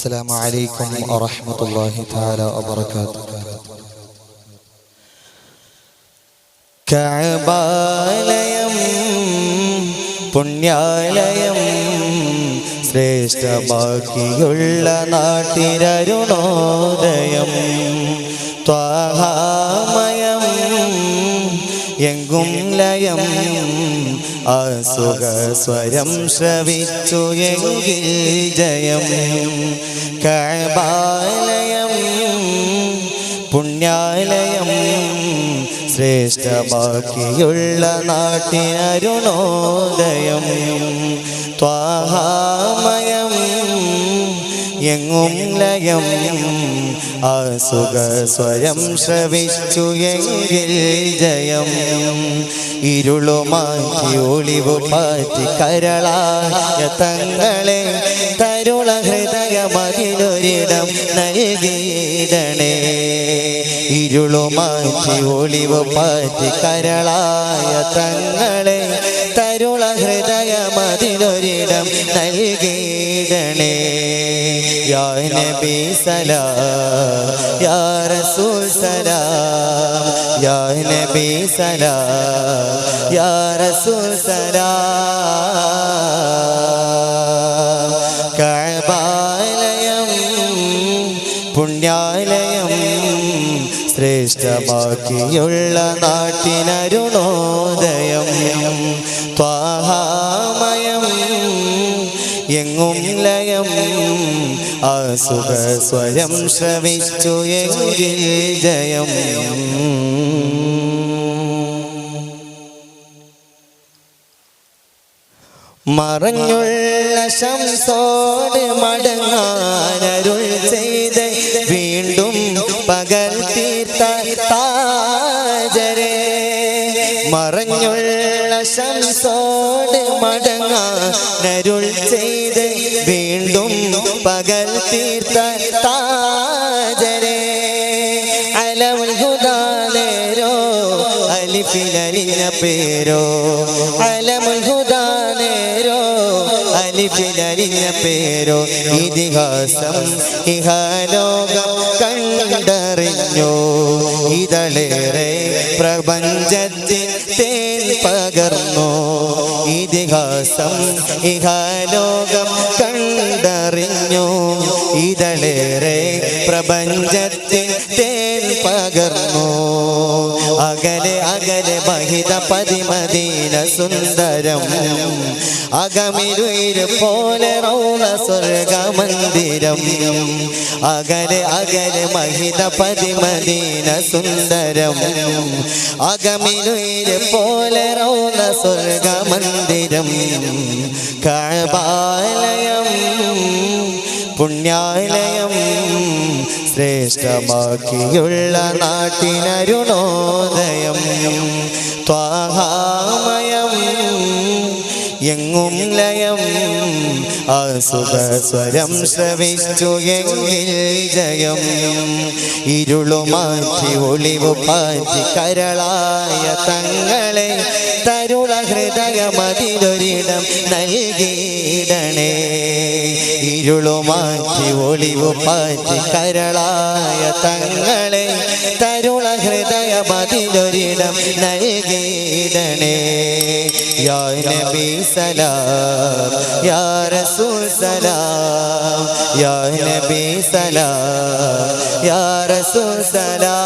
السلام عليكم ورحمة الله تعالى وبركاته. കഅബാലയം പുണ്യാലയം ശ്രേഷ്ഠമാക്കിയുള്ള നാട്ടിനരുണോദയം ത്വാഹാമയം എങ്കും ലയം ആസുഖസ്വരം ശ്രവിച്ചു എങ്കിൽ ജയം. കഅബാലയം പുണ്യാലയം ശ്രേഷ്ഠമാക്കിയുള്ള നാട്ടിനരുണോദയം ത്വാഹാമയം എങ്ങും ലയം ആസുഖസ്വരം ശ്രവിച്ചു എങ്കിൽ ജയം. ഇരുളുമാറ്റി ഒളിവു പാറ്റി കരളായ തങ്ങളെ തരുള ഹൃദയമതിലൊരിടം നൽകിയിടണേ. ഇരുളുമാറ്റി ഒളിവു പാറ്റി കരളായ തങ്ങളെ തരുള ഹൃദയമതിലൊരിടം നൽകിയിടണേ. യാ നബി സലാം യാ റസൂൽ സലാം യാ നബി സലാം യാ റസൂൽ സലാം. കഅബാലയം പുണ്യാലയം ശ്രേഷ്ഠമാക്കിയുള്ള നാട്ടിനരുണോദയം ത്വാഹാമയം എങ്ങും ലയം ആസുഖസ്വരം ശ്രവിച്ചു എങ്കിൽ ജയം. മറഞ്ഞുള്ള ശംസോട് മടങ്ങാനരുൾ ചെയ്ത് വീണ്ടും പകൽ തീർത്ത താജരെ. മറഞ്ഞുള്ള ശംസോട് മടങ്ങാനരുൾ ചെയ്ത് വീണ്ടും പകൽ തീർത്ത താജരെ. അലമുൽ ഹുദാലേരോ അലിഫിലലിന പേരോ അലമുൽ ഹുദാലേരോ അലിഫിലലിന പേരോ. ഇതിഹാസം ഇഹലോകം കണ്ടറിഞ്ഞു ഇതളേറെ പ്രപഞ്ചത്തിൽ തേൻ പകർന്നു. ഇതിഹാസം ഇഹലോകം കണ്ടറിഞ്ഞു ഇതളേറെ പ്രപഞ്ചത്തിൽ തേൻ പകർന്നു. അകലെ അകലെ മഹിത പതിമദീന സുന്ദരം അകമിരുയിര് പോലെ റൗള സ്വർഗമന്ദിരം. അകലെ അകലെ മഹിത പതിമദീന സുന്ദരം അകമിരുയിര് പോലെ റൗള സ്വർഗമന്ദിരം. കഅബാലയം പുണ്യാലയം ശ്രേഷ്ഠമാക്കിയുള്ള നാട്ടിനരുണോദയം ത്വാഹാമയം എങ്ങും ലയം ആസുഖസ്വരം ശ്രവിച്ചു എങ്കിൽ ജയം. ഇരുളുമാറ്റി ഒളിവു പാറ്റി കരളായ തങ്ങളെ തരുള ഹൃദയമതിലൊരിടം നൽകിയിടണേ. ഇരുളുമാറ്റി ഒളിവു പാറ്റി കരളായ തങ്ങളെ തരുള ഹൃദയമതിലൊരിടം നൽകിയിടണേ. യാ നബി സലാം യാ റസൂൽ സലാം യാ നബി സലാം യാ റസൂൽ സലാം.